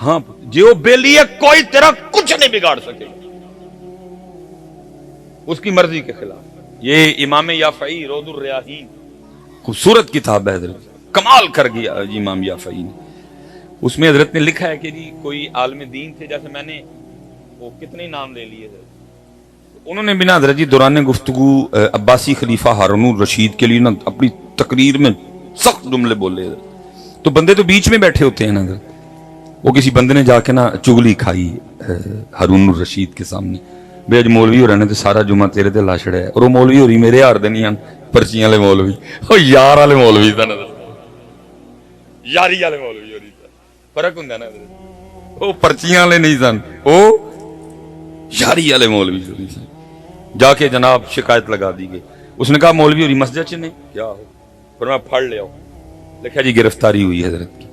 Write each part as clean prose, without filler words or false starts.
ہاں جو بیلی ہے کوئی تیرا کچھ نہیں بگاڑ سکے اس کی مرضی کے خلاف. یہ امام یافعی روض الریاحین خوبصورت کتاب ہے حضرت, کمال کر گیا امام یافعی نے. اس میں حضرت نے لکھا ہے کہ جی کوئی عالم دین تھے, جیسے میں نے وہ کتنے نام لے لیے حضرت, انہوں نے بنا حضرت جی دوران گفتگو عباسی خلیفہ ہارون الرشید کے لیے نا اپنی تقریر میں سخت جملے بولے حضرت. تو بندے تو بیچ میں بیٹھے ہوتے ہیں نا حضرت, وہ کسی بندے نے جا کے نا چگلی کھائی ہارون الرشید کے سامنے, بے اج مولوی ہو رہے نے تو سارا جمعہ تیرے تے لاش ہے, اور وہ مولوی ہو رہی میرے یار دے نہیں پرچیاں والے مولوی, وہ یار والے مولوی تھا نا, یاری والے مولوی ہو رہی تھا, فرق ہوں نا حضرت, وہ پرچیاں والے نہیں سن, وہ یاری والے مولوی ہو رہی سن. جا کے جناب شکایت لگا دی گئی. اس نے کہا مولوی ہو رہی مسجد چ نہیں کیا ہو, پر میں پھڑ لیا. لکھا جی گرفتاری ہوئی حضرت کی.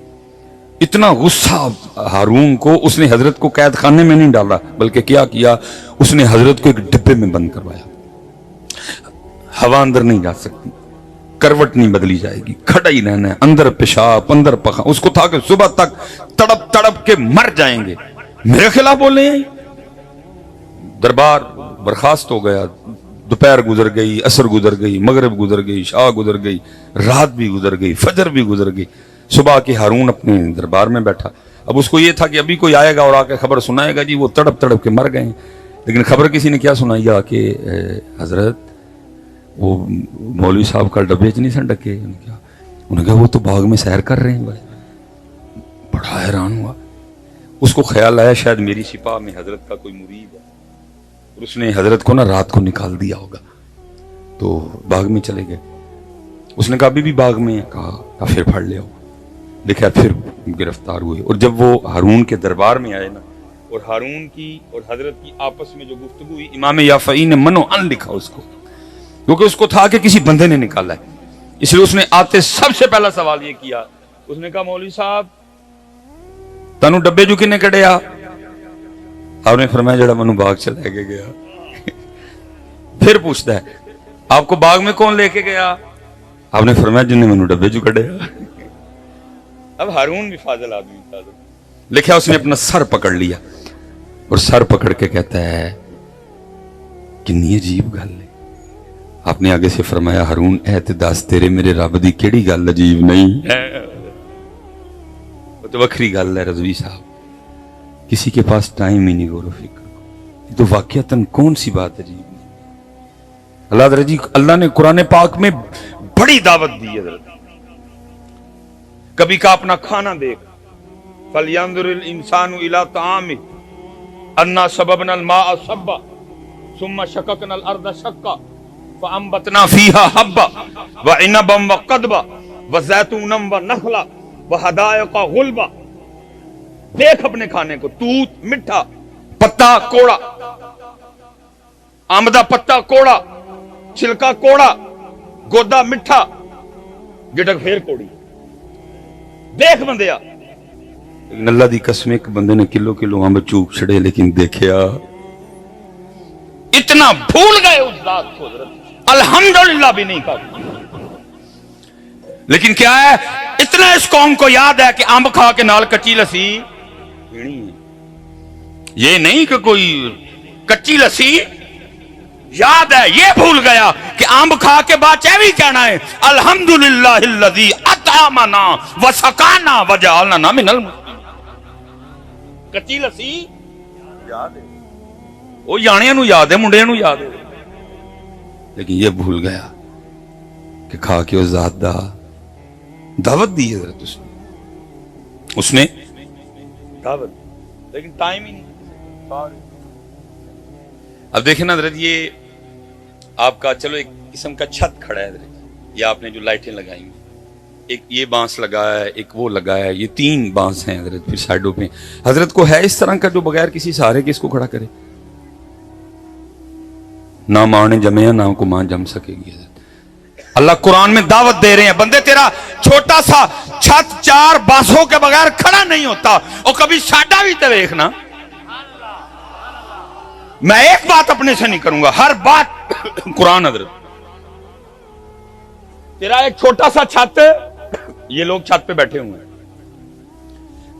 اتنا غصہ ہارون کو, اس نے حضرت کو قید خانے میں نہیں ڈالا بلکہ کیا اس نے حضرت کو ایک ڈبے میں بند کروایا. ہوا اندر نہیں جا سکتی, کروٹ نہیں بدلی جائے گی, کھڑا ہی رہنا ہے, اندر پیشاب اندر پخا. اس کو تھا کہ صبح تک تڑپ تڑپ کے مر جائیں گے. میرے خلاف بولے ہیں. دربار برخاست ہو گیا, دوپہر گزر گئی, عصر گزر گئی, مغرب گزر گئی, شاہ گزر گئی, رات بھی گزر گئی, فجر بھی گزر گئی. صبح کے ہارون اپنے دربار میں بیٹھا. اب اس کو یہ تھا کہ ابھی کوئی آئے گا اور آ کے خبر سنائے گا جی وہ تڑپ تڑپ کے مر گئے ہیں. لیکن خبر کسی نے کیا سنائی آ کے, حضرت وہ مولوی صاحب کا ڈبے چ نہیں سن ڈکے. انہوں نے کہا وہ تو باغ میں سیر کر رہے ہیں. بڑا حیران ہوا. اس کو خیال آیا شاید میری سپاہ میں حضرت کا کوئی مرید ہے, اور اس نے حضرت کو نا رات کو نکال دیا ہوگا. تو باغ میں چلے گئے. اس نے کہا ابھی بھی باغ میں, کہا پھر پھڑ لیا. دیکھا پھر گرفتار ہوئے. اور جب وہ ہارون کے دربار میں آئے نا, اور ہارون کی اور حضرت کی آپس میں جو گفتگو ہوئی, امام یافعی نے منو ان لکھا اس کو, کیونکہ اس کو تھا کہ کسی بندے نے نکالا ہے. اس لیے اس نے آتے سب سے پہلا سوال یہ کیا. اس نے کہا مولوی صاحب تانوں ڈبے جو کنے کڈیا؟ آپ نے فرمایا جڑا منو باغ چ لے کے گیا. پھر پوچھتا ہے آپ کو باغ میں کون لے کے گیا؟ آپ نے فرمایا جن نے منو ڈبے جو کڈیا. اب ہارون بھی فاضل آدمی تھا. لکھا اس نے اپنا سر پکڑ لیا, اور سر پکڑ کے کہتا ہے کنی عجیب گل ہے. آپ نے آگے سے فرمایا ہارون اے تے دس تیرے میرے رب دی کیڑی گل عجیب نہیں ہے؟ وہ تو وکری گل ہے رضوی صاحب, کسی کے پاس ٹائم ہی نہیں غور و فکر. یہ تو واقعتاً کون سی بات عجیب نہیں. اللہ نے قرآن پاک میں بڑی دعوت دی ہے. کبھی کا اپنا کھانا دیکھ, فَلْيَنْظُرِ الْإِنسَانُ إِلَىٰ طَعَامِهِ أَنَّا صَبَبْنَا الْمَاءَ صَبًّا ثُمَّ شَقَقْنَا الْأَرْضَ شَقًّا فَأَنبَتْنَا فِيهَا حَبًّا وَعِنَبًا وَقَضْبًا وَزَيْتُونًا وَنَخْلًا وَحَدَائِقَ غُلْبًا. دیکھ اپنے کھانے کو, توت میٹھا, پتا کوڑا, آمدہ پتا کوڑا, چھلکا کوڑا, گودا میٹھا, گٹک پھر کوڑی. دیکھ بندیا. لیکن اللہ دی قسم ایک بندے نے کلو کلو آمب چوک چھڑے, لیکن دیکھیا اتنا بھول گئے اس ذات کو الحمدللہ بھی نہیں کہا. لیکن کیا ہے, اتنا اس قوم کو یاد ہے کہ آمب کھا کے نال کچی لسی پینی ہے. یہ نہیں کہ کوئی کچی لسی یاد ہے, یہ بھول گیا کہ آمب کھا کے بعد بھی کہنا ہے الحمدللہ الذی اطعمنا وسقانا وجعلنا من المسلمین. کچی لسی یاد ہے, وہ جانیاں نو یاد ہے, منڈیاں نو یاد ہے, لیکن یہ بھول گیا کہ کھا کے اس ذات دا دعوت دی حضرت. اس نے دعوت, لیکن ٹائم ہی نہیں. اب دیکھیں نا حضرت, یہ آپ کا چلو ایک قسم کا چھت کھڑا ہے حضرت, یہ آپ نے جو لائٹیں لگائیں گی, ایک یہ بانس لگایا ہے, ایک وہ لگایا ہے, یہ 3 بانس ہیں حضرت. پھر سائڈوں پہ حضرت کو ہے اس طرح کا جو بغیر کسی سہارے کے اس کو کھڑا کرے. نہ ماں نے جمے نہ کو ماں جم سکے گی حضرت. اللہ قرآن میں دعوت دے رہے ہیں, بندے تیرا چھوٹا سا چھت 4 بانسوں کے بغیر کھڑا نہیں ہوتا, اور کبھی ساڈا بھی تو دیکھنا. میں ایک بات اپنے سے نہیں کروں گا, ہر بات قرآن. حضرت تیرا ایک چھوٹا سا چھت, یہ لوگ چھت پہ بیٹھے ہوئے ہیں,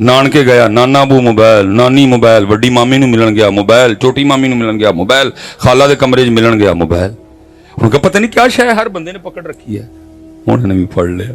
ਨਾਨਕੇ ਗਿਆ, ਨਾਨਾ ਬੂ ਮੋਬਾਈਲ, ਨਾਨੀ ਮੋਬਾਈਲ, ਵੱਡੀ ਮਾਮੀ ਨੂੰ ਮਿਲਣ ਗਿਆ ਮੋਬਾਈਲ, ਛੋਟੀ ਮਾਮੀ ਨੂੰ ਮਿਲਣ ਗਿਆ ਮੋਬਾਈਲ, ਖਾਲਾ ਦੇ ਕਮਰੇ 'ਚ ਮਿਲਣ ਗਿਆ ਮੋਬਾਈਲ। ਹੁਣ ਕਾ ਪਤਾ ਨਹੀਂ ਕਿਆ ਸ਼ੈ ਹਰ ਬੰਦੇ ਨੇ ਪਕੜ ਰੱਖੀ ਹੈ, ਹੁਣ ਇਹਨੇ ਵੀ ਫੜ ਲਿਆ।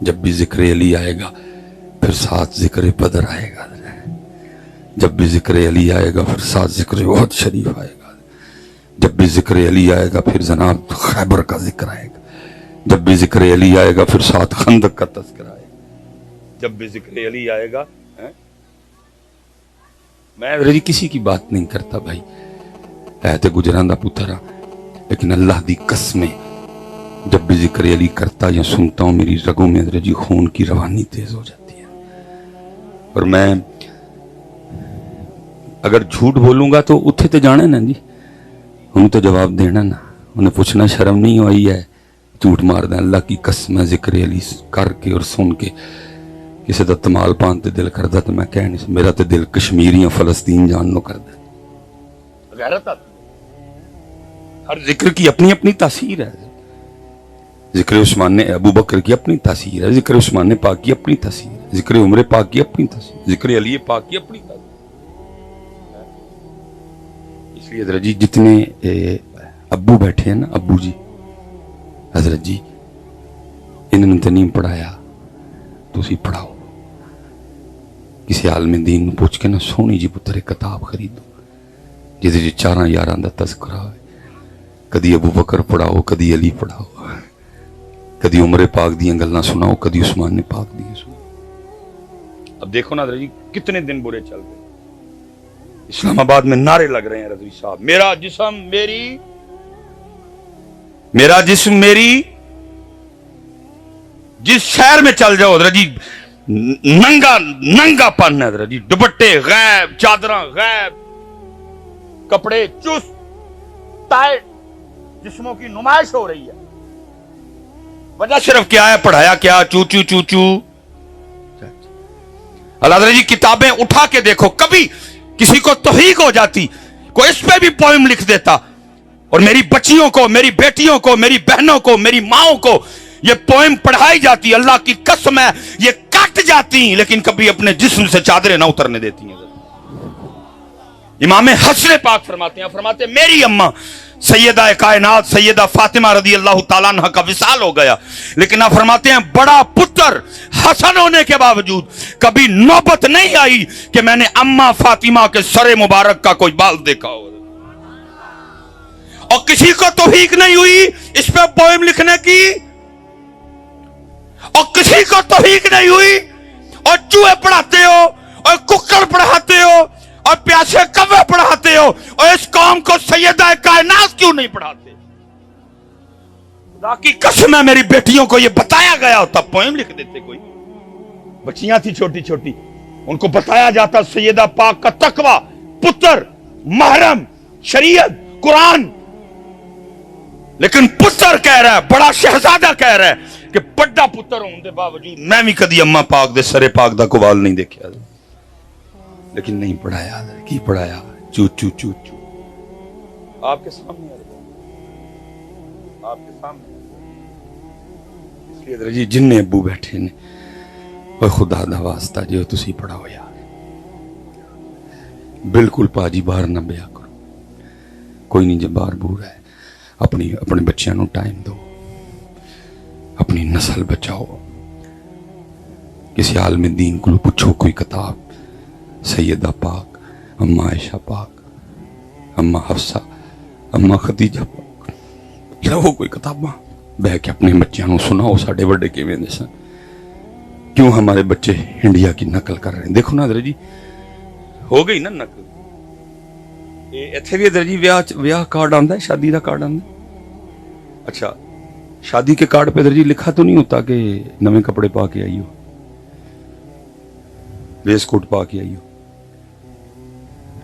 جب بھی ذکر علی آئے گا پھر ساتھ ذکر بدر آئے گا، جب بھی ذکر علی آئے گا پھر ساتھ ذکر بہت شریف آئے گا، جب بھی ذکر علی آئے گا پھر جناب خیبر کا ذکر آئے گا، جب بھی ذکر علی آئے گا پھر ساتھ خندق کا تذکرہ آئے گا، جب بھی ذکر علی آئے گا۔ میں رجی کسی کی بات نہیں کرتا بھائی، ہے تے گجراں دا پتر ہاں، لیکن اللہ دی قسمیں جب بھی ذکر علی کرتا یا سنتا ہوں میری رگوں میں رجی خون کی روانی تیز ہو جاتی ہے۔ اور میں اگر جھوٹ بولوں گا تو اتھے تے جانا نا جی، انہوں تو جواب دینا نا، انہیں پوچھنا شرم نہیں ہوئی ہے، جھوٹ مار دیں۔ اللہ کی قسم ہے ذکر علی کر کے اور سن کے کسی دا تمال پان تے دل کردہ تو میں کہہ نہیں سکتا، میرا تے دل کشمیریاں فلسطین جاننو کردہ۔ غیرت آتی ہے، ہر ذکر کی اپنی اپنی تاثیر ہے۔ ذکر عثمان نے ابو بکر کی اپنی تاثیر ہے، ذکر عثمان نے پاک کی اپنی تاثیر ہے، ذکر عمر پاک کی اپنی تاثیر، ذکر علی پاک کی اپنی تاثیر۔ اس لیے حضرت جی جتنے ابو بیٹھے ہیں نا، ابو جی حضرت جی انہوں نے تو نہیں پڑھایا، تو اسی پڑھاؤ۔ کسی عالم دین پوچھ کے نا سونی جی پتر ایک کتاب خریدو جہاں جی 4 یاراں دا تذکرہ ہے، کدی ابو بکر پڑھاؤ، کدی علی پڑھاؤ، کدی عمر پاک دیاں گلاں سناؤ، کدی عثمان نے پاک دیاں سناؤ۔ اب دیکھو نا حضرت جی کتنے دن برے چل گئے، اسلام آباد میں نعرے لگ رہے ہیں رضوی صاحب، میرا جسم میری، میرا جسم میری، جس شہر میں چل جاؤ حضرت جی ننگا پن ہے حضرت جی، دوپٹے غائب، چادراں غائب، کپڑے چست ٹائٹ، جسموں کی نمائش ہو رہی ہے۔ وجہ صرف کیا ہے؟ پڑھایا کیا؟ چو چو چو چو۔ اللہ حضرت جی کتابیں اٹھا کے دیکھو، کبھی کسی کو توفیق ہو جاتی کوئی اس پہ بھی پوئم لکھ دیتا، اور میری بچیوں کو، میری بیٹیوں کو، میری بہنوں کو، میری ماؤں کو یہ پوئم پڑھائی جاتی، اللہ کی قسم ہے یہ کٹ جاتی، لیکن کبھی اپنے جسم سے چادریں نہ اترنے دیتی ہیں۔ امام حسن پاک فرماتے ہیں، فرماتے ہیں میری اماں سیدہ کائنات سیدہ فاطمہ رضی اللہ تعالیٰ عنہ کا وصال ہو گیا، لیکن آپ فرماتے ہیں بڑا پتر حسن ہونے کے باوجود کبھی نوبت نہیں آئی کہ میں نے اماں فاطمہ کے سر مبارک کا کوئی بال دیکھا ہو، اور کسی کو توفیق نہیں ہوئی اس پہ پوئم لکھنے کی، اور کسی کو توفیق نہیں ہوئی، اور چوہے پڑھاتے ہو، اور ککڑ پڑھاتے ہو، اور پیاسے کوے پڑھاتے ہو، اور اس قوم کو سیدہ کائنات کیوں نہیں پڑھاتے؟ خدا کی قسم ہے میری بیٹیوں کو یہ بتایا گیا ہوتا پوئم لکھ دیتے، کوئی بچیاں تھی چھوٹی چھوٹی، ان کو بتایا جاتا سیدہ پاک کا تقوی، پتر، محرم، شریعت، قرآن، لیکن پتر کہہ رہا ہے، بڑا شہزادہ کہہ رہا ہے کہ بڑا پتر ہوں دے باوجود میں بھی کدی اماں پاک دے سرے پاک دا کوال نہیں دیکھا، لیکن نہیں پڑھایا۔ کی پڑھایا؟ چو چو چو چو۔ آپ کے سامنے آپ کے سامنے، اس لیے حضرت جی جن ابو بیٹھے نے اور خدا دا واسطہ جو تسی پڑھاؤ یار، بالکل پاجی باہر نہ بیا کرو، کوئی نہیں جب باہر بور ہے، اپنے بچیاں نو ٹائم دو، اپنی نسل بچاؤ۔ کسی عالم دین کو پوچھو کوئی کتاب، سیدہ پاک، اماں عائشہ پاک، اماں حفصہ، اماں خدیجہ پاک، لو کوئی کتاباں بہ کے اپنے بچیاں نو سناؤ ساڈے بڑے کیویں دے سن، کیوں ہمارے بچے انڈیا کی نقل کر رہے ہیں۔ دیکھو نا حضرت جی ہو گئی نا نقل، ایتھے بھی حضرت جی ویاہ کارڈ آندا ہے، شادی دا کارڈ آندا ہے، اچھا شادی کے کارڈ پہ حضرت جی لکھا تو نہیں ہوتا کہ نویں کپڑے پا کے آئی ہو، ویس کوٹ پا کے آئی ہو،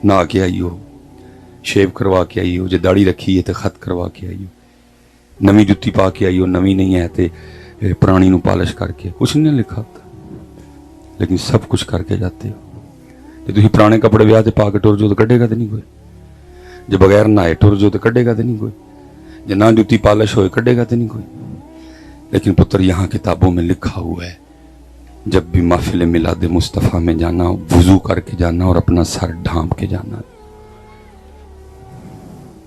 نہا کے آئی ہو، شیو کروا کے آئی ہو، جے داڑھی رکھی ہے تو خط کروا کے آئی ہو، نویں جتی پا کے آئی ہو، نویں نہیں ہے تے پرانی نو پالش کر کے، کچھ نہیں لکھا ہوتا، لیکن سب کچھ کر کے جاتے ہو۔ جے تسی پرانے کپڑے ویاہ تے پا کے ٹر جو تو کڈے گا تے نہیں کوئی، جے بغیر نہائے ٹر جو تو کڈے گا تے نہیں کوئی، جے نہ جتی پالش ہوئے کڈے گا تے نہیں کوئی۔ لیکن پتر یہاں کتابوں میں لکھا ہوا ہے جب بھی محفل میلاد مصطفیٰ میں جانا وضو کر کے جانا اور اپنا سر ڈھانپ کے جانا۔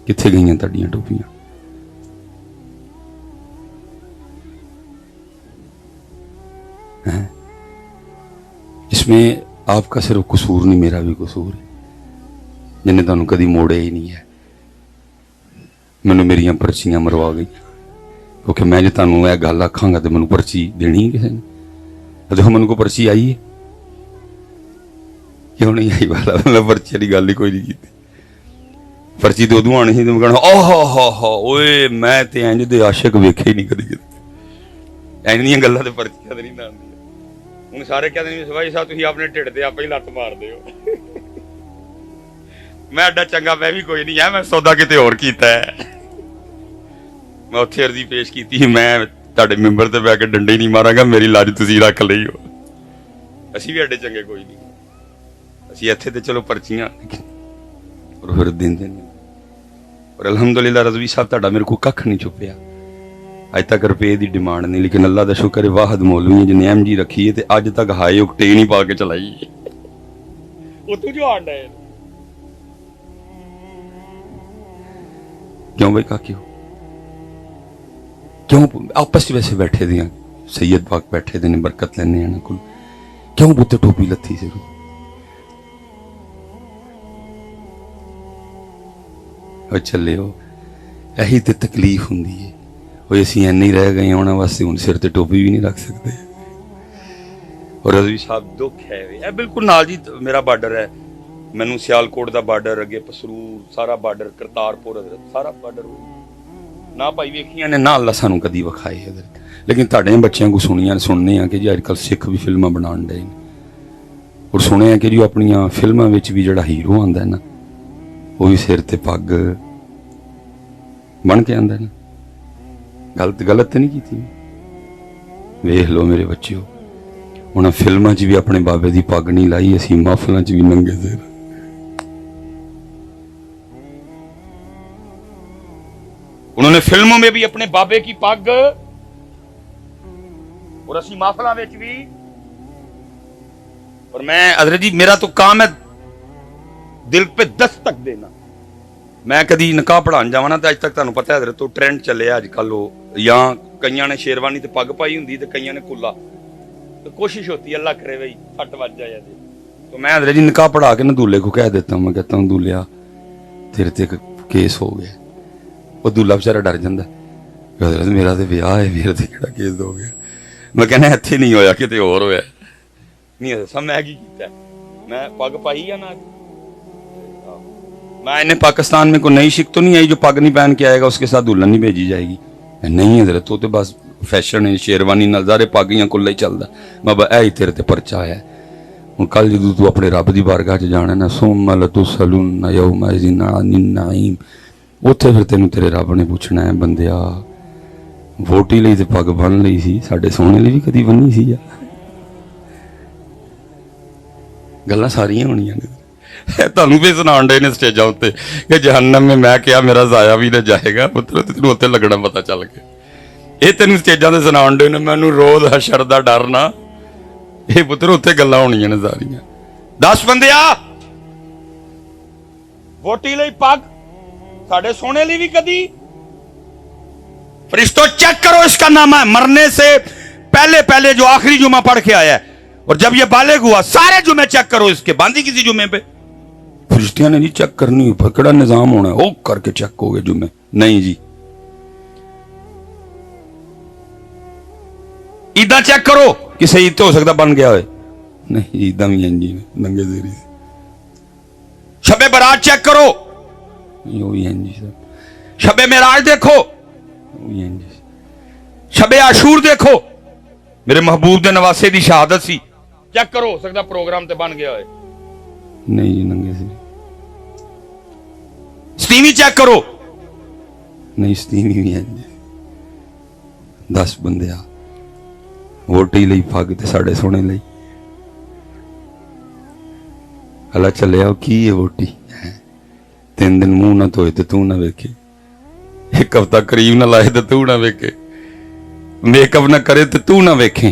کتھے گئی ہیں تڑیاں ٹوپیاں؟ اس میں آپ کا صرف قصور نہیں, میرا بھی قصور ہے جنہیں تمہیں کدی موڑے ہی نہیں ہے. مینوں میریاں پرچیاں مروا گئی کیونکہ میں جو تمہیں یہ گل آکھاں گا تو مینوں پرچی دینی ہے کسی نے. دیکھو مینوں کو پرچی آئی ہے کیوں نہیں آئی والا, میں پرچی والی گل ہی کوئی نہیں کی. پرچی تو ادو آنی سی تو میں کہنا آہا ہا ہا اوئے میں تے انج دے عاشق ویکھے ہی نہیں کدی کدی. انج دیاں گلاں تے پرچیاں تے نہیں آندیاں. ہن سارے کہندے نے سوائی صاحب تسی اپنے ٹھڈ تے آپ ہی لت ماردے ہو. میں ایڈا چنگا میں بھی کوئی نہیں ہے, میں سودا کتے ہور کیتا ہے. میں اتنے عرضی پیش کی میں تہاڈے ممبر تے بیٹھ کے ڈنڈے ہی نہیں ماراں گا, میری لاج تسی رکھ لئی ہو. اسی بھی ایڈے چنگے کوئی نہیں, اسی اتنے تے چلو پرچیاں اور پھر دیندے نہیں. اور الحمدللہ رضوی صاحب تہاڈا میرے کو ککھ نہیں چھپیا اج تک, روپے دی ڈیمانڈ نہیں. لیکن اللہ دا شکر ہے واحد مولوی جن ایم جی رکھی ہے تے اج تک ہائی اوکٹین نہیں پا کے چلائی ہے. او تو جو آنڈا ہے کیوں بھائی کاکی ہو کیوں آپس ویسے بیٹھے دیاں سید پاک بیٹھے دے نے برکت لینے ہیں کل کیوں بوتے ٹوپی لتھی سے رو چلے ہو. یہی تے تکلیف ہوں ہے وہ اسی این نہیں رہ گئے ہونا واسطے ہوں سر تے ٹوپی بھی نہیں رکھ سکتے. اور رضوی صاحب دکھ ہے اے بالکل نال جی میرا بارڈر ہے, مینوں سیالکوٹ دا بارڈر اگے پسرور سارا بارڈر کرتارپور حضرت سارا بارڈر نہ پائی ویکھیاں نے نہ اللہ سانوں کدی وکھائے حضرت. لیکن تہاڈے بچیاں کو سننے ہیں کہ جی اج کل سکھ بھی فلماں بنان ڈے اور سنے ہیں کہ جو اپنیاں فلماں وچ بھی جڑا ہیرو آندا ہے نا وہ بھی سر تے پگ بن کے آندا ہے نا. غلط نہیں کی تھی. ویکھ لو میرے بچیو انہاں فلماں چ بھی اپنے بابے دی پگ نہیں لائی, اسی محفلاں چ بھی ننگے سر. انہوں نے فلموں میں بھی اپنے بابے کی پگ اور اسی محفلاں وچ بھی. اور میں حضرت جی میرا تو کام ہے دل پہ دستک دینا. میں کدی نکاح پڑھان جاواں نا تے اج تک تانوں پتہ ہے حضرت تو ٹرینڈ چلے اج کل وہ یا کئیاں نے شیروانی تے پگ پائی ہوندی تے کئیاں نے کلا. تو کوشش ہوتی ہے اللہ کرے بھائی پھٹ وج جائے. تو میں حضرت جی نکاح پڑھا کے نا دولہے کو کہہ دیتا ہوں, میں کہتا ہوں دولہیا تیرے تے کیس ہو گیا. وہ دولہا بیچارہ ڈر جاندا ہے حضرت میرا تے بیاہ ہے میرے تے کیڑا کیس ہو گیا. میں کہنا اتنے نہیں ہویا کتے اور ہویا نہیں. حضرت صاحب میں کی کیتا ہے, میں پگ پائی یا نہ میں انہیں پاکستان میں کوئی نئی شک تو نہیں آئی جو پگ نہیں پہن کے آئے گا اس کے ساتھ دلہن نہیں بھیجی جائے گی. نہیں حضرت تو بس فیشن ہے شیروانی نظارے پاگیاں کلا ہی چلدا. بابا اے ہی تیرے تے پرچہ آیا ہے. ہن کل جدوں تو اپنے رب دی بارگاہ چ جانا نا ثم لتسألن یومئذ عن النعیم, اتنے پھر تینوں تیرے رب نے پوچھنا ہے بندیا ووٹی لئی تے پگ بن لئی سی ساڈے سونے لئی بھی کدی بنی سی. گلاں ساریاں ہونیاں نے تانوں بھی سنان ڈے نے سٹیجاں اتنے کہ جہنم میں کیا میرا ضائع بھی نہ جائے گا پتر تینوں اتنے لگنا پتا چل گیا. یہ تینوں سٹیجاں تے سنان ڈے نے مینوں روز حشر دا ڈر نہ یہ پتر اتنے گلاں ہونیاں نے ساریاں. 10 بندیا ووٹی لئی پگ ساڈے سونے لی بھی کدی. فرشتوں چیک کرو اس کا نام ہے مرنے سے پہلے جو آخری جمعہ پڑھ کے آیا ہے اور جب یہ بالغ ہوا سارے جمعے چیک کرو اس کے باندھی کسی جمعے پہ. فرشتیاں نے جی چیک کرنی پکڑا نظام ہونا ہے وہ کر کے چیک ہو گئے جمعے نہیں جی. عیداں چیک کرو کسی عید تو ہو سکتا بن گیا ہوئے نہیں عیداں بھی ہیں جی ننگے زیری سے. شب برات چیک کرو وہی ہیں جی سب. شب معراج دیکھو وہی ہیں جی. شب عاشور دیکھو میرے محبوب دے نواسے دی شہادت سی چیک کرو ہو سکتا پروگرام تے بن گیا ہوئے نہیں جی ننگے سے. ستیوی چیک کرو نہیں ستیوی بھی ہیں جی. 10 بندے ووٹی لئی پگ تے ساڈے سونے لئی اللہ چلے آؤ کی ہے ووٹی 3 دن منہ نہ دھوئے تے تو نہ ویکھے 1 ہفتہ کریم نہ لائے تے تو نہ ویکھے میک اپ نہ کرے تے تو نہ ویکھیں.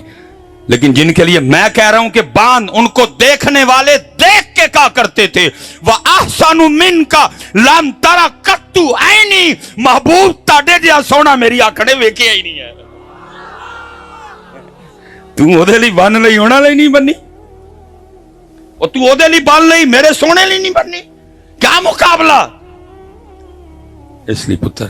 لیکن جن کے لیے میں کہہ رہا ہوں کہ باندھ ان کو دیکھنے والے دیکھ کے کہا کرتے تھے وَأَحْسَنُ مِنْكَ لَمْ تَرَ قَطُّ عَيْنِي محبوب تاڑے جیا سونا میری آنکھیں ویکھیا ہی نہیں ہے. ਤੂੰ ਉਹਦੇ ਲਈ ਬੰਨ ਲਈ, ਉਹਨਾਂ ਲਈ ਨਹੀਂ ਬੰਨੀ। ਉਹ ਤੂੰ ਉਹਦੇ ਲਈ ਬੰਨ ਲਈ, ਮੇਰੇ ਸੋਹਣੇ ਲਈ ਨਹੀਂ ਬੰਨੀ। ਕਿਆ ਮੁਕਾਬਲਾ। ਇਸ ਲਈ ਪੁੱਤਰ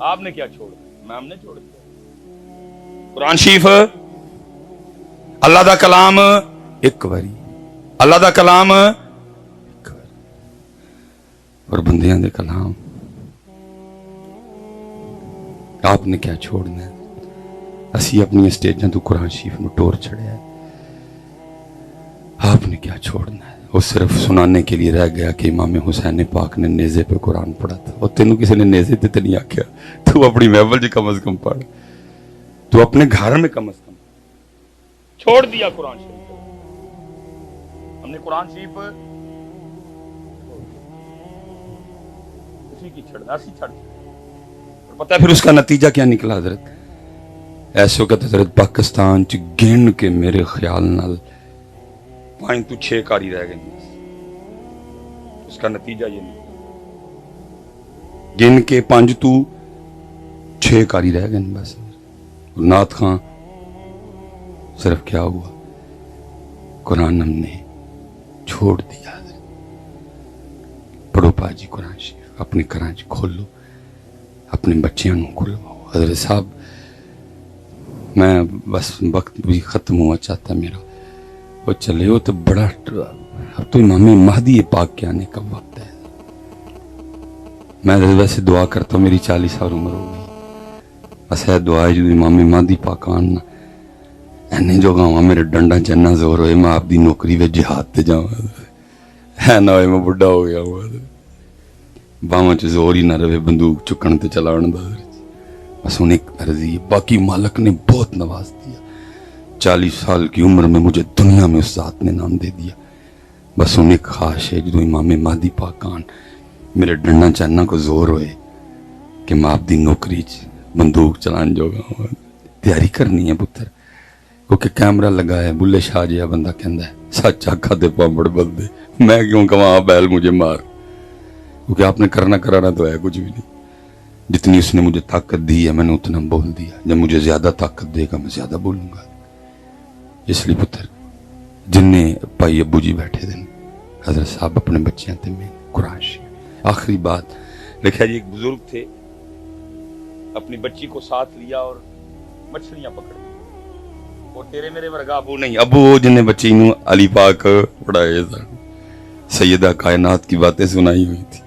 آپ نے کیا چھوڑ دیا؟ میں ہم نے چھوڑ دیا. قرآن شریف اللہ دا کلام ایک باری، اللہ دا کلام ایک باری، اور بندیاں دے کلام آپ نے کیا چھوڑنا ہے؟ اسی اپنی سٹیجاں تو قرآن شریف نو ٹور چھڑیا ہے. آپ نے کیا چھوڑنا ہے؟ وہ صرف سنانے کے لیے رہ گیا کہ امام حسین پاک نے نیزے پہ قرآن پڑھا تھا. اور تینوں کسی نے نیزے تے تے نہیں آکھیا، تو اپنی محفل جی کم از کم پڑھ، تو اپنے گھر میں کم از کم چھوڑ دیا قرآن شریف. ہم نے قرآن شریف اسی کی چھڑنا، اسی چھڑ. اور پتہ ہے پھر اس کا نتیجہ کیا نکلا حضرت؟ ایسے وقت حضرت پاکستان چ گن کے میرے خیال نال 5 تو 6 کاری رہ گئی. اس کا نتیجہ یہ نہیں، گن کے 5 تو 6 کاری رہ گئے بس. نعت خان صرف کیا ہوا؟ قرآن ہم نے چھوڑ دیا. پڑھو پاجی قرآن شریف، اپنے کراچ کھولو، اپنے بچیاں نو کھلواؤ. حضرت صاحب میں بس وقت بھی ختم ہوا چاہتا میرا، وہ چلے ہو تو بڑا، اب تو امام مہدی پاک کے آنے کا وقت ہے. میں ویسے دعا کرتا ہوں، میری 40 سال عمر ہو گئی، بس ہے دعا ہے جو امام مہدی پاک آنا اینے جو گاواں میرے ڈنڈا چنا زور ہوئے میں آپ دی نوکری وچ جہاد تے جاواں، ہے نہ ہوئے میں بڑھا ہو گیا ہوا باواں چ زور ہی نہ رہے بندوق چکن تے چلاون دا. بس انہیں ایک عرضی ہے، باقی مالک نے بہت نواز دیا. 40 سال کی عمر میں مجھے دنیا میں اس ذات نے نام دے دیا. بس انہیں ایک خواہش ہے جو امام مہدی پاک آن میرے ڈنڈا چانا کو زور ہوئے کہ میں آپ دی نوکری بندوق چلان جو گا. تیاری کرنی ہے پتر، کیونکہ کیمرہ لگا ہے. بلے شاہ جہا بندہ کہندا ہے سچ آکھا دے پامبڑ بندے، میں کیوں کہاں بیل مجھے مار، کیونکہ آپ نے کرنا کرانا تو ہے کچھ بھی نہیں. جتنی اس نے مجھے طاقت دی ہے میں نے اتنا بول دیا. جب مجھے زیادہ طاقت دے گا میں زیادہ بولوں گا. اس لیے پتر جن بھائی ابو جی بیٹھے دن حضرت صاحب اپنے بچیاں تے میں قرآن شریف. آخری بات لکھا جی، ایک بزرگ تھے، اپنی بچی کو ساتھ لیا اور مچھلیاں پکڑ لی. اور تیرے میرے ورگا ابو نہیں، ابو وہ جن نے بچی نو علی پاک پڑھائے، سیدہ کائنات کی باتیں سنائی ہوئی تھی،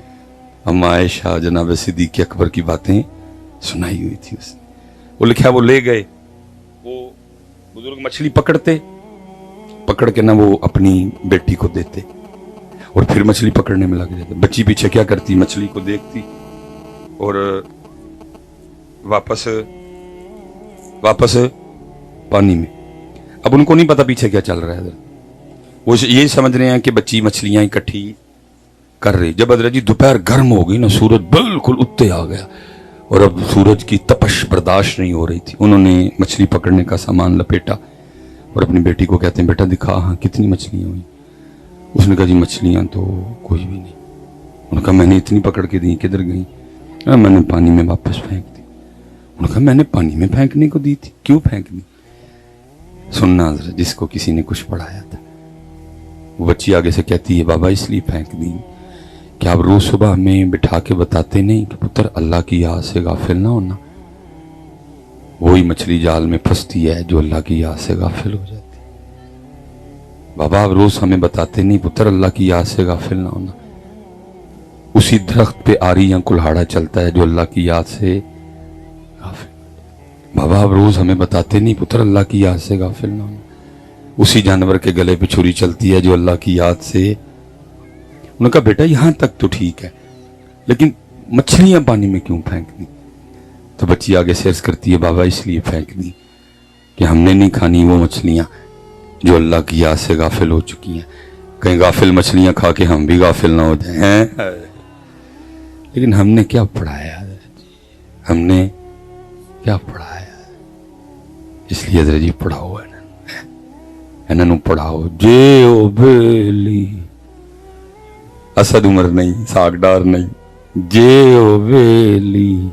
اما عائشہ جناب صدیق اکبر کی باتیں سنائی ہوئی تھی اس نے. وہ لکھا وہ لے گئے، وہ بزرگ مچھلی پکڑتے، پکڑ کے نہ وہ اپنی بیٹی کو دیتے اور پھر مچھلی پکڑنے میں لگ جاتے. بچی پیچھے کیا کرتی؟ مچھلی کو دیکھتی اور واپس پانی میں. اب ان کو نہیں پتا پیچھے کیا چل رہا ہے. وہ یہ سمجھ رہے ہیں کہ بچی مچھلیاں اکٹھی کر رہی. جب حضرت جی دوپہر گرم ہو گئی نا، سورج بالکل اتنے آ گیا اور اب سورج کی تپش برداشت نہیں ہو رہی تھی. انہوں نے مچھلی پکڑنے کا سامان لپیٹا اور اپنی بیٹی کو کہتے ہیں بیٹا دکھا ہاں کتنی مچھلیاں ہوئی. اس نے کہا جی مچھلیاں تو کوئی بھی نہیں. انہوں نے کہا میں نے اتنی پکڑ کے دی، کدھر گئی؟ میں نے پانی میں واپس پھینک دی. انہوں نے کہا میں نے پانی میں پھینکنے کو دی تھی، کیوں پھینک دی؟ سننا حضرت، جس کو کسی نے کچھ پڑھایا تھا. وہ بچی آگے سے کہتی ہے بابا اس لیے پھینک دی کہ آپ روز صبح ہمیں بٹھا کے بتاتے نہیں کہ پتر اللہ کی یاد سے غافل نہ ہونا. وہی مچھلی جال میں پھنستی ہے جو اللہ کی یاد سے غافل ہو جاتی. بابا آپ روز ہمیں بتاتے نہیں پتر اللہ کی یاد سے غافل نہ ہونا. اسی درخت پہ آری یا کلہاڑا چلتا ہے جو اللہ کی یاد سے غافل. بابا آپ روز ہمیں بتاتے نہیں پتر اللہ کی یاد سے غافل نہ ہونا. اسی جانور کے گلے پہ چھری چلتی ہے جو اللہ کی یاد سے. انہوں نے کہا بیٹا یہاں تک تو ٹھیک ہے لیکن مچھلیاں پانی میں کیوں پھینک دی؟ تو بچی آگے سے عرض کرتی ہے بابا اس لیے پھینک دی کہ ہم نے نہیں کھانی وہ مچھلیاں جو اللہ کی یاد سے غافل ہو چکی ہیں. کہیں غافل مچھلیاں کھا کے ہم بھی غافل نہ ہو جائیں. لیکن ہم نے کیا پڑھایا؟ ہم نے کیا پڑھایا؟ اس لیے حضرت جی پڑھاؤ انہوں پڑھاؤ. جے او بیلی اسد عمر نہیں، ساگڈار نہیں. جے او بیلی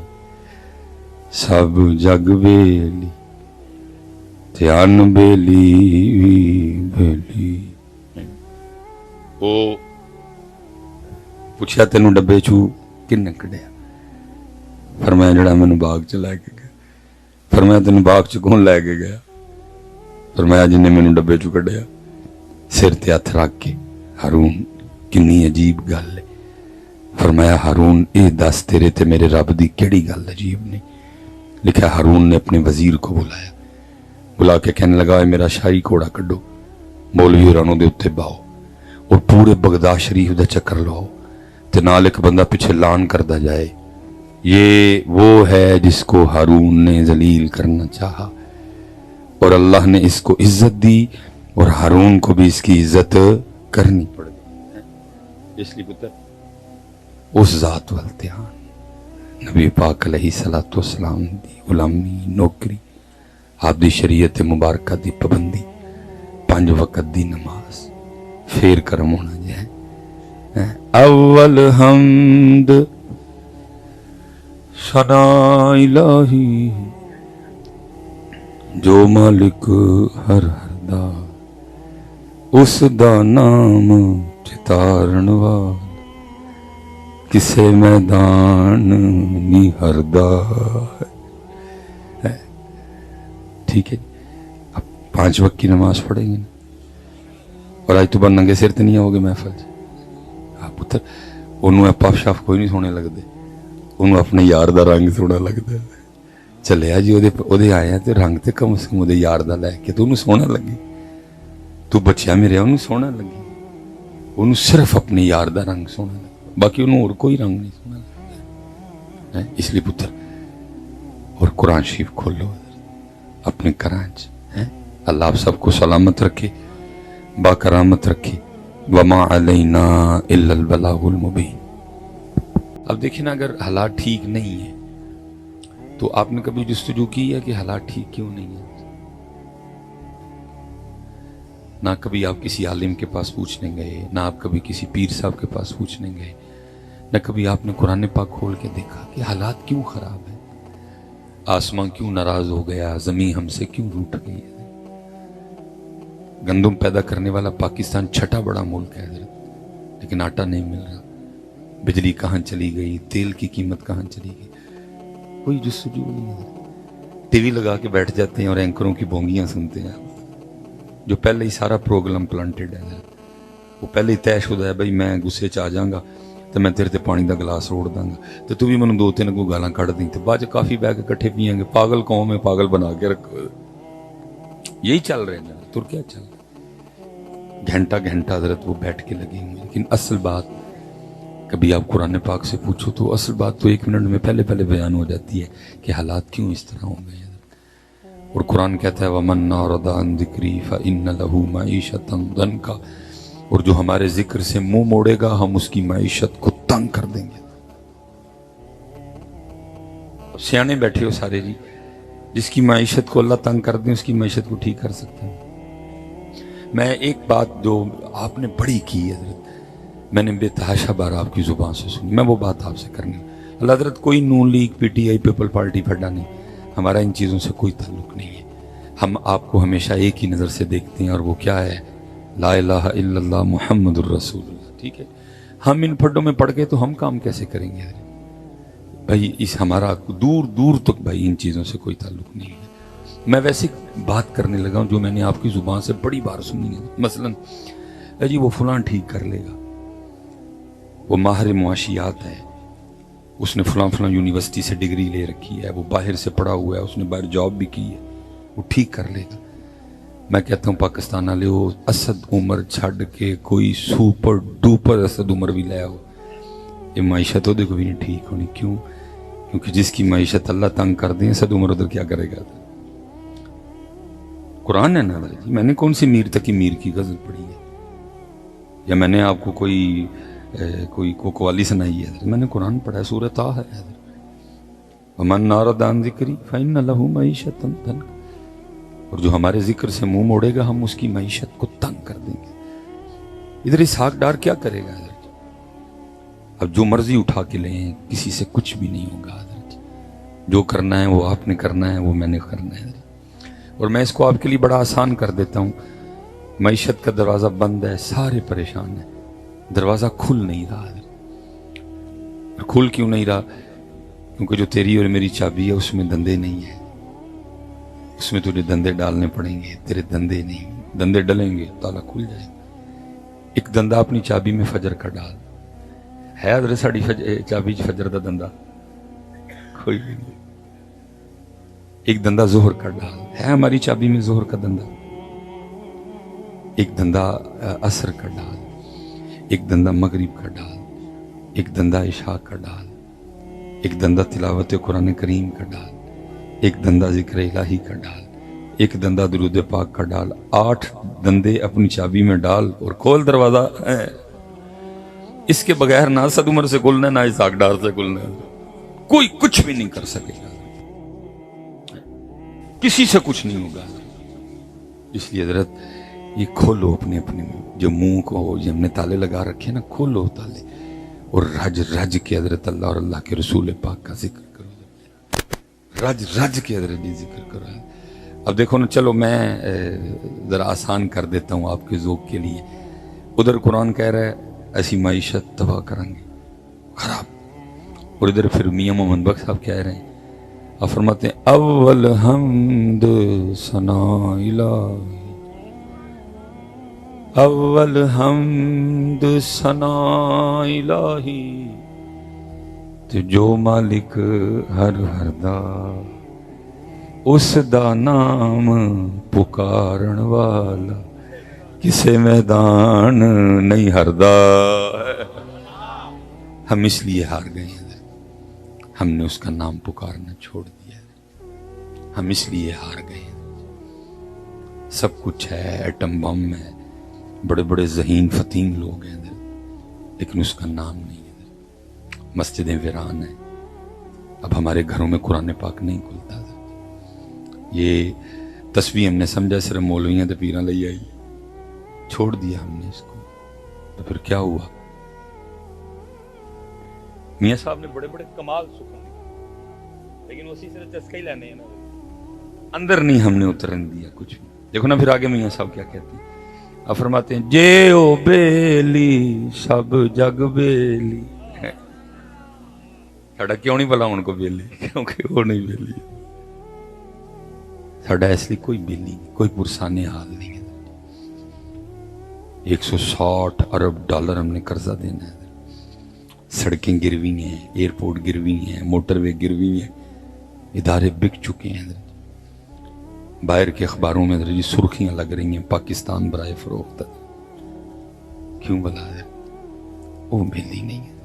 سب جگ بیلی دھیان بیلی بیلی. وہ پوچھا تینوں ڈبے چو کن کڈیا؟ فرمایا جڑا مینوں باغ چ لے کے گیا. فرمایا تینوں باغ چ کون لے کے گیا؟ فرمایا جن نے مینوں ڈبے چوں کڈیا. سر تے ہاتھ رکھ کے ہارون کنی عجیب گل ہے. فرمایا ہارون اے دس تیرے تے میرے رب دی کیڑی گل عجیب نہیں؟ لکھا ہارون نے اپنے وزیر کو بلایا, بلا کے کہنے لگا اے میرا شاہی گھوڑا کڈو, مولوی ہورانوں دے اوتے باؤ اور پورے بغداد شریف دا چکر لاؤ تے نال ایک بندہ پیچھے لان کردا جائے, یہ وہ ہے جس کو ہارون نے ذلیل کرنا چاہا اور اللہ نے اس کو عزت دی اور ہارون کو بھی اس کی عزت کرنی پڑ گئی. اس لیے پتر اس ذات والتحان نبی پاک علیہ الصلوۃ والسلام دی غلامی نوکری, آپ دی شریعت مبارکہ دی پابندی, 5 وقت دی نماز, پھر کرم ہونا جائے. اول حمد ثنا الہی جو مالک ہر دا اس دا نام چتارن وال کسے میدان نہیں ہردا. ٹھیک ہے, اب 5 وقت کی نماز پڑھیں گے نا, اور آج تو بعد ننگے سر تے نہیں آؤ گے محفل. آپ پتر انہوں پاپ شاف کوئی نہیں سونے لگتے, انہوں اپنے یار دا رنگ سونا لگتا ہے. چلیا جی وہ آیا تے رنگ تے کم از کم وہ یار دا لے کے تو انہوں سونا لگے. تو بچیا میرے انہوں سونا لگے, انہوں صرف اپنے یار دا رنگ سونا لگے, باقی انہوں اور کوئی رنگ نہیں سونا لگتا. اس لیے پتر اور قرآن شریف کھولو اپنے کرانچ. اللہ آپ سب کو سلامت رکھے, با کرامت رکھے. وما علینا الا البلاغ المبین. اب دیکھیں نا, اگر حالات ٹھیک نہیں ہیں تو آپ نے کبھی جستجو کی ہے کہ حالات ٹھیک کیوں نہیں ہیں؟ نہ کبھی آپ کسی عالم کے پاس پوچھنے گئے, نہ آپ کبھی کسی پیر صاحب کے پاس پوچھنے گئے, نہ کبھی آپ نے قرآن پاک کھول کے دیکھا کہ حالات کیوں خراب ہیں, آسمان کیوں ناراض ہو گیا, زمین ہم سے کیوں روٹھ گئی ہے. گندم پیدا کرنے والا پاکستان 6واں بڑا ملک ہے حضرت, لیکن آٹا نہیں مل رہا. بجلی کہاں چلی گئی, تیل کی قیمت کہاں چلی گئی, کوئی جستجو نہیں ہے. ٹی وی لگا کے بیٹھ جاتے ہیں اور اینکروں کی بونگیاں سنتے ہیں, جو پہلے ہی سارا پروگرام پلانٹڈ ہے. وہ پہلے ہی طے شدہ ہے, بھائی میں غصے چ آ جاؤں گا تو میں تیرے تے پانی دا گلاس روڑ داں گا تو تو بھی منوں 2-3 کو گالاں کڑ دیں, تو بعد کافی بہ کے کٹھے پیئیں گے. پاگل قوم ہے, پاگل بنا کے رکھو. یہی چل رہے ہیں تر کیا چل رہا ہے. گھنٹہ گھنٹہ حضرت وہ بیٹھ کے لگے ہوئے. لیکن اصل بات کبھی آپ قرآن پاک سے پوچھو تو اصل بات تو 1 منٹ میں پہلے بیان ہو جاتی ہے کہ حالات کیوں اس طرح ہو گئے. اور قرآن کہتا ہے وَمَنْ أَعْرَضَ عَنْ ذِكْرِي فَإِنَّ لَهُ مَعِيشَةً ضَنْكًا, اور جو ہمارے ذکر سے منہ موڑے گا ہم اس کی معیشت کو تنگ کر دیں گے. سیانے بیٹھے ہو سارے جی, جس کی معیشت کو اللہ تنگ کر دیں اس کی معیشت کو ٹھیک کر سکتے ہیں. میں ایک بات جو آپ نے بڑی کی حضرت, میں نے بے تحاشا بار آپ کی زبان سے سنی, میں وہ بات آپ سے کرنی. اللہ حضرت کوئی Noon League, P T I, People Party پھڈا نہیں, ہمارا ان چیزوں سے کوئی تعلق نہیں ہے. ہم آپ کو ہمیشہ ایک ہی نظر سے دیکھتے ہیں, اور وہ کیا ہے, لا الہ الا اللہ محمد الرسول اللہ. ٹھیک ہے, ہم ان پھڈوں میں پڑ گئے تو ہم کام کیسے کریں گے بھائی. اس ہمارا دور دور تک بھائی ان چیزوں سے کوئی تعلق نہیں ہے. میں ویسے بات کرنے لگا ہوں جو میں نے آپ کی زبان سے بڑی بار سنی ہے. مثلا جی وہ فلاں ٹھیک کر لے گا, وہ ماہر معاشیات ہے, اس نے فلاں یونیورسٹی سے ڈگری لے رکھی ہے, وہ باہر سے پڑھا ہوا ہے, اس نے باہر جاب بھی کی ہے, وہ ٹھیک کر لے گا. میں کہتا ہوں پاکستان والے وہ اسد عمر چھڑ کے کوئی سپر ڈوپر اسد عمر بھی لے آؤ, یہ معیشت ہو دیکھو بھی نہیں ٹھیک ہونی. کیوں؟ کیونکہ جس کی معیشت اللہ تنگ کر دیں اسد عمر ادھر کیا کرے گا. قرآن ہے نا جی, میں نے کون سی میر تک کی میر کی غزل پڑھی ہے, یا میں نے آپ کو کوئی قوالی سنائی ہے. میں نے قرآن پڑھا ہے, سورۃ طٰ ہے. وَمَنْ أَعْرَضَ عَنْ ذِكْرِي فَإِنَّ لَهُ مَعِيشَةً ضَنْكًا, اور جو ہمارے ذکر سے منہ موڑے گا ہم اس کی معیشت کو تنگ کر دیں گے. ادھر اسحاق ڈار کیا کرے گا حضرت؟ اب جو مرضی اٹھا کے لیں, کسی سے کچھ بھی نہیں ہوگا حضرت. جو کرنا ہے وہ آپ نے کرنا ہے, وہ میں نے کرنا ہے. اور میں اس کو آپ کے لیے بڑا آسان کر دیتا ہوں. معیشت کا دروازہ بند ہے, سارے پریشان ہیں, دروازہ کھل نہیں رہا. اور کھل کیوں نہیں رہا؟ کیونکہ جو تیری اور میری چابی ہے اس میں دندے نہیں ہیں، اس میں تجھے دندے ڈالنے پڑیں گے، تیرے دندے نہیں، دندے ڈلیں گے تالا کھل جائے گا۔ ایک دندہ اپنی چابی میں فجر کا ڈال ہے، حضرت ساڑی چابی چ فجر دا دندہ کوئی بھی نہیں۔ ایک دندہ ظہر کا ڈال ہے ہماری چابی میں، ظہر کا دندہ۔ ایک دندہ عصر کا ڈال، ایک دندہ مغرب کا ڈال، ایک دندہ عشاء کا ڈال، ایک دندہ تلاوت قرآن کریم کا ڈال، ایک دندہ ذکر الہی کا ڈال، ایک دندہ درود پاک کا ڈال۔ 8 دندے اپنی چابی میں ڈال اور کھول دروازہ۔ اس کے بغیر نہ صد عمر سے کھلنا ہے، نہ اسحاق ڈار سے کھلنا ہے، کوئی کچھ بھی نہیں کر سکے گا، کسی سے کچھ نہیں ہوگا۔ اس لیے حضرت یہ کھولو اپنے اپنے جو منہ کو، جو ہم نے تالے لگا رکھے نا، کھولو تالے اور رج رج کے حضرت اللہ اور اللہ کے رسول پاک کا ذکر کرو، رج رج کے حضرت جی ذکر کرو۔ اب دیکھو نا، چلو میں ذرا آسان کر دیتا ہوں آپ کے ذوق کے لیے۔ ادھر قرآن کہہ رہا ہے ایسی معیشت تباہ کریں گے، خراب، اور ادھر پھر میاں محمد بخش صاحب کہہ رہے ہیں، آپ فرماتے ہیں اول حمد ثنا الہی، اول حمد ثنا الہی، تے جو مالک ہر ہر دا، اس دا نام پکارن والا، کسے میدان نہیں ہردا۔ ہم اس لیے ہار گئے ہیں، ہم نے اس کا نام پکارنا چھوڑ دیا ہے، ہم اس لیے ہار گئے ہیں۔ سب کچھ ہے، ایٹم بم ہے، بڑے بڑے ذہین فتیم لوگ ہیں ادھر، لیکن اس کا نام نہیں ہے۔ مسجدیں ویران ہیں، اب ہمارے گھروں میں قرآن پاک نہیں کھلتا۔ یہ تسبیح ہم نے سمجھا صرف مولویاں تے پیراں لئی آئی، چھوڑ دیا ہم نے اس کو، تو پھر کیا ہوا؟ میاں صاحب نے بڑے بڑے کمال سکھن دیے، لیکن اسی سے چسکا ہی لینے ہیں نا، اندر نہیں ہم نے اترن دیا کچھ بھی۔ دیکھو نا پھر آگے میاں صاحب کیا کہتے ہیں، آپ فرماتے ہیں جے او بیلی سب جگ بیلی۔ ساڈا کیوں نہیں بلا ان کو بیلی؟ کیونکہ وہ نہیں بیلی، ساڈا اس لیے کوئی بیلی نہیں، کوئی پرسان حال نہیں ہے۔ 160 ارب ڈالر ہم نے قرضہ دینا ہے، سڑکیں گروی ہیں، ایئرپورٹ گروی ہیں، موٹر وے گروی ہیں، ادارے بک چکے ہیں۔ باہر کے اخباروں میں جی سرخیاں لگ رہی ہیں، پاکستان برائے فروخت۔ کیوں بلا ہے؟ وہ بیلی نہیں ہے،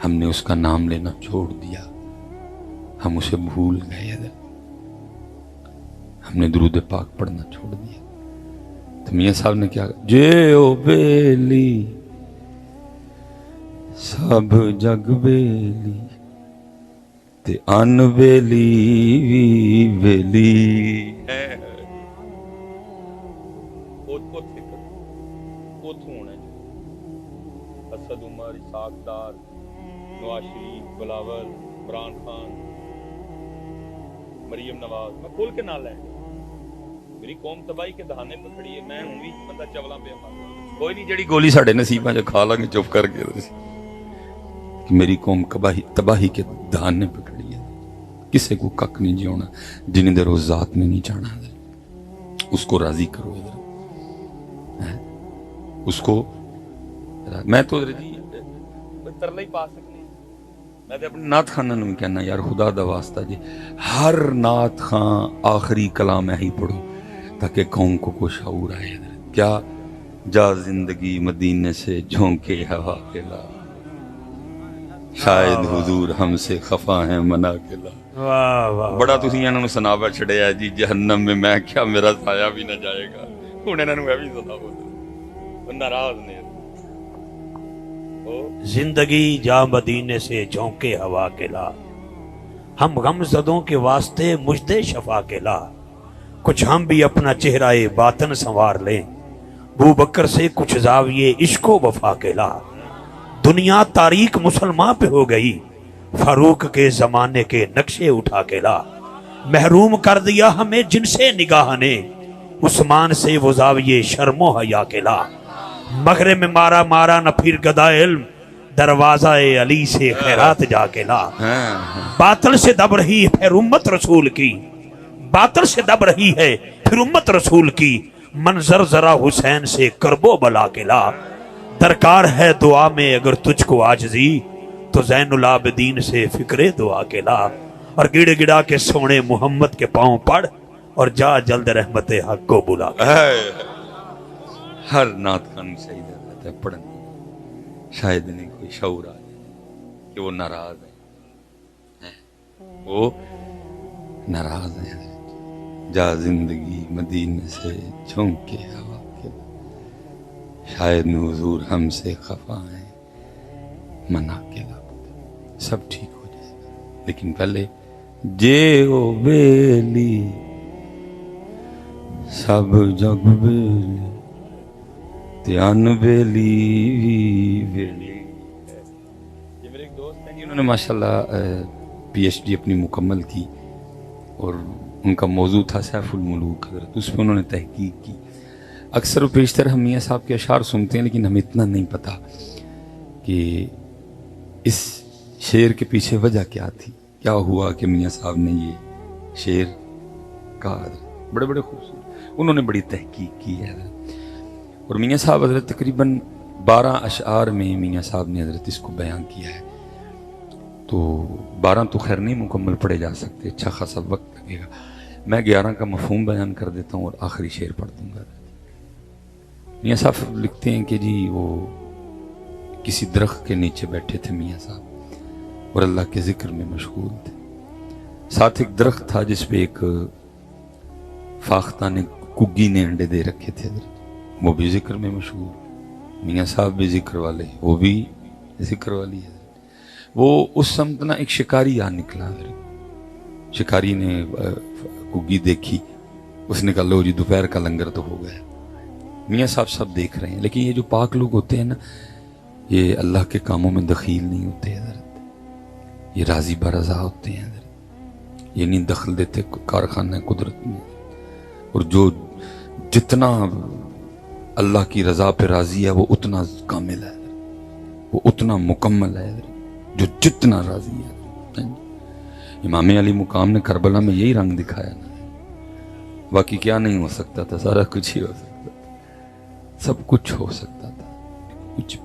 ہم نے اس کا نام لینا چھوڑ دیا، ہم اسے بھول گئے، ہم نے درود پاک پڑھنا چھوڑ دیا۔ تو میاں صاحب نے کیا کہا، جے او بیلی سب جگ بیلی، تے ان بیلی وی بیلی ہے۔ اسد عمر، اسحاق ڈار، نواز شریف، بلاول، عمران خان، مریم نواز، میں کھول کے نہ لیں، میری قوم تباہی کے دہانے پہ کھڑی ہے، میں ہوں بھی بندہ چولاں پہ مار، کوئی نہیں جڑی گولی ساڈے نصیباں چ کھا لیں گے چپ کر کے، کہ میری قوم تباہی کے دہانے پہ کھڑی ہے، کسے کو کک نہیں جیونا، جنہیں دیر اس ذات میں نہیں جانا، اس کو راضی کرو، اس کو۔ میں تو جی ترلا ہی پا سکنے، میں تو اپنے نعت خانہ نوں کہنا یار خدا دا واسطہ جی ہر نعت خان آخری کلام ہی پڑھو تاکہ قوم کو کچھ شعور آئے۔ کیا جا زندگی مدینے سے جھونکے ہوا کے لا، شاید حضور ہم سے خفا ہیں منا کے لا۔ بڑا تسی انہاں نوں سناوا چھڑیا جی جہنم میں کیا میرا سایہ بھی نہ جائے گا، ہن انہاں نوں اے بھی سناؤ، ناراض نے۔ زندگی جا مدینے سے جھونکے ہوا کے لا، ہم غم زدوں کے واسطے مجدے شفا کے لا، کچھ ہم بھی اپنا چہرہ باطن سنوار لیں، بو بکر سے کچھ زاویے عشق و وفا کے لا۔ دنیا تاریک مسلمان پہ ہو گئی، فاروق کے زمانے کے نقشے اٹھا کے لا، محروم کر دیا ہمیں جن سے نگاہ نے، عثمان سے وہ زاویے شرم و حیا کے لا۔ مغرب میں مارا نہ پھر گدا علم، دروازہ علی سے خیرات جا کے لا. ہاں باطل سے دب رہی ہے پھر امت رسول کی, باطل سے دب رہی ہے پھر امت رسول کی, منظر ذرا حسین سے کرب و بلا کے لا. درکار ہے دعا میں اگر تجھ کو عاجزی تو زین العابدین سے فکر دعا کے لا. اور گڑ گڑا کے سونے محمد کے پاؤں پڑ اور جا جلد رحمت حق کو بلا کے. ہر نعت خان صحیح رہتا ہے پڑھنے, شاید انہیں کوئی شعور آ جائے کہ وہ ناراض ہیں, وہ ناراض ہیں. جا زندگی مدینے سے جھونکے ہوا کے, شاید حضور ہم سے خفا ہیں منا کے لا. سب ٹھیک ہو جائے گا, لیکن پہلے جے او بیلی سب جگ بیلی تیان بیلی بیلی. یہ میرے ایک دوست ہیں جی, انہوں نے ماشاءاللہ پی ایچ ڈی اپنی مکمل کی اور ان کا موضوع تھا سیف الملوک حضرت, اس پہ انہوں نے تحقیق کی. اکثر و بیشتر ہم میاں صاحب کے اشعار سنتے ہیں لیکن ہمیں اتنا نہیں پتا کہ اس شعر کے پیچھے وجہ کیا تھی, کیا ہوا کہ میاں صاحب نے یہ شعر کہا. بڑے بڑے خوبصورت انہوں نے بڑی تحقیق کی ہے حضرت. اور میاں صاحب حضرت تقریباً 12 اشعار میں میاں صاحب نے حضرت اس کو بیان کیا ہے. تو 12 تو خیر نہیں مکمل پڑھے جا سکتے, اچھا خاصا وقت لگے گا. میں 11 کا مفہوم بیان کر دیتا ہوں اور آخری شعر پڑھ دوں گا. میاں صاحب لکھتے ہیں کہ جی وہ کسی درخت کے نیچے بیٹھے تھے میاں صاحب اور اللہ کے ذکر میں مشغول تھے. ساتھ ایک درخت تھا جس پہ ایک فاختہ نے کگی نے انڈے دے رکھے تھے حضرت, وہ بھی ذکر میں مشغول. میاں صاحب بھی ذکر والے, وہ بھی ذکر والی ہے. وہ اس سمت نہ ایک شکاری آ نکلا حضرت. شکاری نے کگی دیکھی, اس نے کہا لو جی دوپہر کا لنگر تو ہو گیا. میاں صاحب سب دیکھ رہے ہیں, لیکن یہ جو پاک لوگ ہوتے ہیں نا, یہ اللہ کے کاموں میں دخیل نہیں ہوتے حضرت, یہ راضی برضا ہوتے ہیں حضرت, یہ نہیں دخل دیتے کارخانہ قدرت میں. اور جو جتنا اللہ کی رضا پہ راضی ہے وہ اتنا کامل ہے, وہ اتنا مکمل ہے جو جتنا راضی ہے. امام علی مقام نے کربلا میں یہی رنگ دکھایا نا, باقی کیا نہیں ہو سکتا تھا, سارا کچھ ہی ہو سکتا تھا, سب کچھ ہو سکتا تھا, کچھ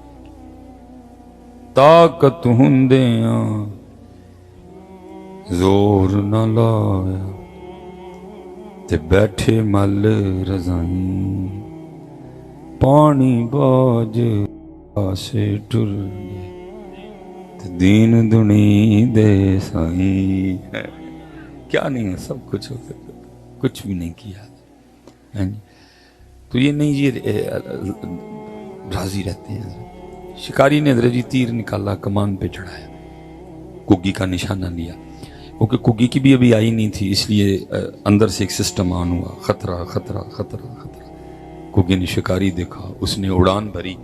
طاقت ہندیاں زور نہ لایا تے بیٹھے مل رضائیں, پانی باج آسے ٹر گئے تے دین دنی دے سائیں. کیا نہیں ہے, سب کچھ ہو سکتا, کچھ بھی نہیں کیا. تو یہ نہیں, یہ راضی رہتے ہیں. شکاری نے حضرت جی تیر نکالا, کمان پہ چڑھایا, کگی کا نشانہ لیا, کیونکہ کگی کی بھی ابھی آئی نہیں تھی, اس لیے اندر سے ایک سسٹم آن ہوا, خطرہ خطرہ خطرہ خطرہ. کگی نے شکاری دیکھا, اس نے اڑان بھری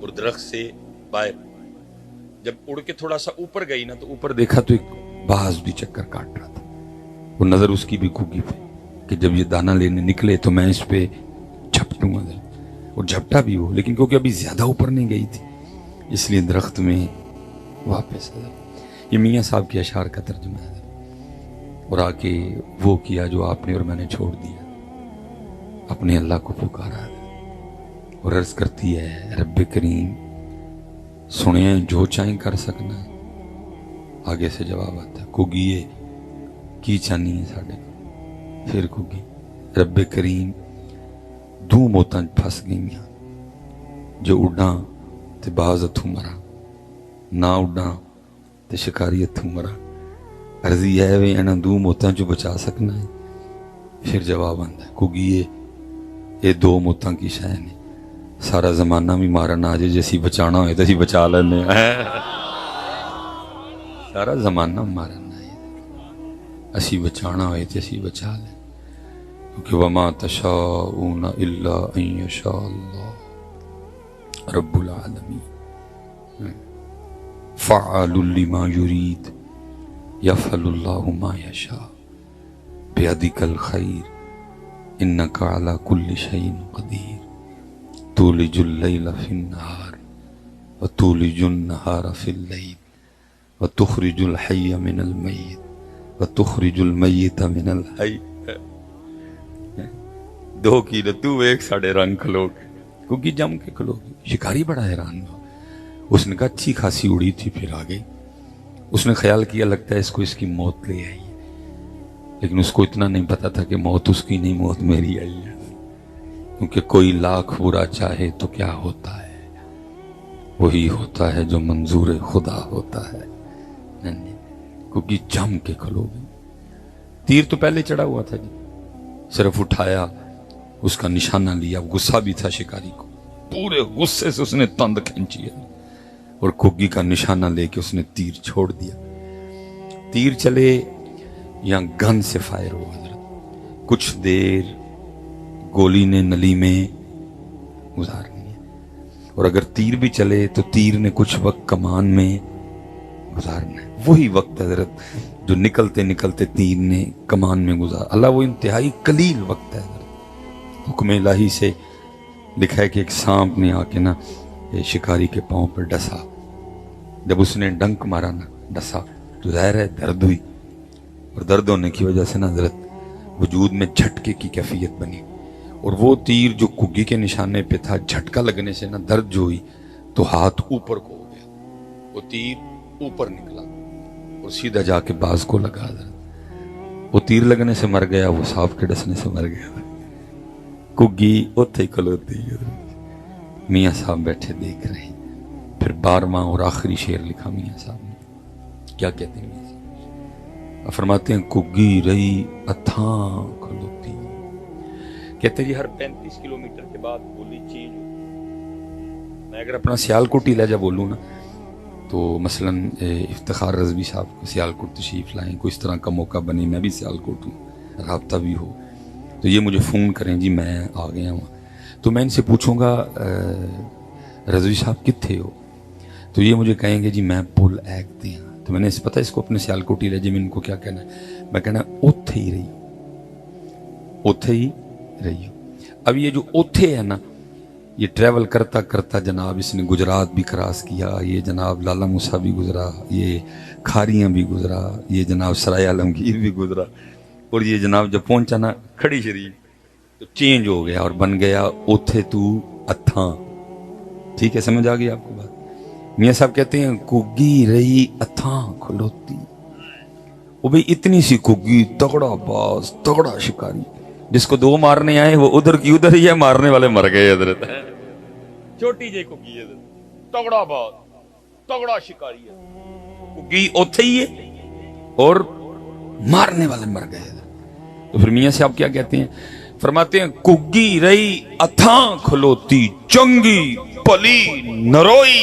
اور درخت سے باہر, جب اڑ کے تھوڑا سا اوپر گئی نا تو اوپر دیکھا تو ایک باز بھی چکر کاٹ رہا تھا. وہ نظر اس کی بھی کگی پہ کہ جب یہ دانہ لینے نکلے تو میں اس پہ جھپٹوں گا, اور جھپٹا بھی وہ, لیکن کیونکہ ابھی زیادہ اوپر نہیں گئی تھی اس لیے درخت میں واپس آ. یہ میاں صاحب کے اشعار کا ترجمہ ہے. اور آ کے وہ کیا جو آپ نے اور میں نے چھوڑ دیا, اپنے اللہ کو پکارا اور عرض کرتی ہے رب کریم سنیں جو چاہیں کر سکنا. آگے سے جواب آتا ہے کگیے کی چانی ہے ساڑھے کو. پھر کگی رب کریم دو موتاں پھس گئیاں, جو اڈاں تے باز اتھوں مرا, نہ اڈاں تے شکاری اتھوں مرا. عرضی ہے وے انہاں دو موتاں جو بچا سکنا ہے. پھر جواب آتا ہے کگیے یہ دو موتاں کی شے نے, سارا زمانہ بھی مارن آ جائے جیسی بچانا ہوئے تو اسی بچا لینے. سارا زمانہ مارن آئے اسی بچانا ہوئے تو اسی بچا لیں, کیونکہ وما تشاؤون الا ان یشاء اللہ رب العالمین فعال لما یرید یفعل اللہ ما یشاء بیدک الخیر انک علی کل شیء قدیر تولج اللیل فی النہار وتولج النهار في الليل وتخرج الحي من الميت وتخرج الميت من الحي. دو کی تو ایک ساڑے رنگ کھلو گے کیونکہ جم کے کھلو گے. شکاری بڑا حیران ہوا. اس نے کہا اچھی خاصی اڑی تھی پھر آ گئی. اس نے خیال کیا لگتا ہے اس کو اس کی موت لے آئی ہے، لیکن اس کو اتنا نہیں پتا تھا کہ موت اس کی نہیں، موت میری آئی ہے. کیونکہ کوئی لاکھ برا چاہے تو کیا ہوتا ہے، وہی ہوتا ہے جو منظور خدا ہوتا ہے. کیونکہ جم کے کھلو گے. تیر تو پہلے چڑھا ہوا تھا جی، صرف اٹھایا، اس کا نشانہ لیا. غصہ بھی تھا شکاری کو، پورے غصے سے اس نے تند کھینچی ہے اور کھگی کا نشانہ لے کے اس نے تیر چھوڑ دیا. تیر چلے یا گن سے فائر ہوا حضرت، کچھ دیر گولی نے نلی میں گزارنی ہے، اور اگر تیر بھی چلے تو تیر نے کچھ وقت کمان میں گزارنا ہے. وہی وقت حضرت جو نکلتے نکلتے تیر نے کمان میں گزار. اللہ وہ انتہائی قلیل وقت ہے حضرت. حکم الہی سے لکھا ہے کہ ایک سانپ نے آ کے نا شکاری کے پاؤں پر ڈسا. جب اس نے ڈنک مارا نا، ڈسا، تو ظاہر ہے درد ہوئی، اور درد ہونے کی وجہ سے نا حضرت وجود میں جھٹکے کی کیفیت بنی. اور وہ تیر جو کگی کے نشانے پہ تھا، جھٹکا لگنے سے نا درد جو ہوئی تو ہاتھ اوپر کو ہو گیا، وہ تیر اوپر نکلا اور سیدھا جا کے باز کو لگا حضرت. وہ تیر لگنے سے مر گیا، وہ سانپ کے ڈسنے سے مر گیا. کگی اتھے ہی کھلوتی ہے. میاں صاحب بیٹھے دیکھ رہے ہیں. پھر 12واں اور آخری شعر لکھا میاں صاحب نے. کیا کہتے ہیں میاں صاحب؟ فرماتے ہیں کگی رہی اتھاں کھلوتی. کہتے ہیں جی ہر 35 کلومیٹر کے بعد بولی چینج ہوتی. میں اگر اپنا سیالکوٹی لہجہ بولوں نا تو مثلا افتخار رضوی صاحب کو سیالکوٹ تشریف لائیں، کوئی اس طرح کا موقع بنے، میں بھی سیالکوٹ ہوں، رابطہ بھی ہو، تو یہ مجھے فون کریں جی میں آ گیا ہوں. تو میں ان سے پوچھوں گا رضوی صاحب کتھے ہو، تو یہ مجھے کہیں گے جی میں پل ایکتے ہیں. تو میں نے پتہ اس کو اپنے سیالکوٹی لہجے میں ان کو کیا کہنا ہے، میں کہنا اوتھے ہی رہی، اوتھے ہی رہی. اب یہ جو اوتھے ہے نا، یہ ٹریول کرتا کرتا جناب اس نے گجرات بھی کراس کیا، یہ جناب لالا موسیٰ بھی گزرا، یہ کھاریاں بھی گزرا، یہ جناب سرائے عالمگیر بھی گزرا، اور یہ جناب جب پہنچا نا کھڑی شریف تو چینج ہو گیا اور بن گیا اوتھے تو اتھاں. ٹھیک ہے، سمجھ آ گئی آپ کو بات؟ میاں صاحب کہتے ہیں کگی رہی اتھاں کھلوتی. وہ بھی اتنی سی کگی، تگڑا باز، تگڑا شکاری، جس کو 2 مارنے آئے وہ ادھر کی ادھر ہی ہے، مارنے والے مر گئے حضرت. چھوٹی جی کگی ہے، تگڑا باز، تگڑا شکاری ہے، کگی اوتھے ہی ہے اور مارنے والے مر گئے. تو پھر میاں صاحب کیا کہتے ہیں؟ فرماتے ہیں کگی رہی اتھاں کھلوتی، چنگی پلی نروئی،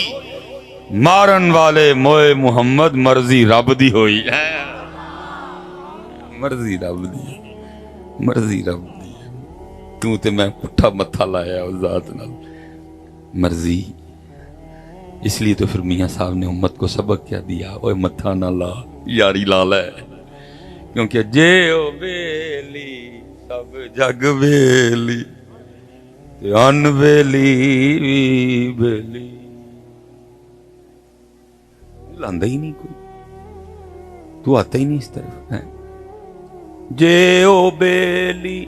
مارن والے موئے محمد، مرضی رب دی ہوئی. مرضی رب دی، مرضی رب دی. تو تے میں پٹھا متھا لایا اس ذات نال، مرضی. اس لیے تو پھر میاں صاحب نے امت کو سبق کیا دیا، اوے متھا نہ لا، یاری لا لے. کیونکہ جے او بیلی سب جگ بیلی تے ان بیلی بیلی. لاندہ ہی نہیں کوئی، تو آتا ہی نہیں اس طرف. جے او بیلی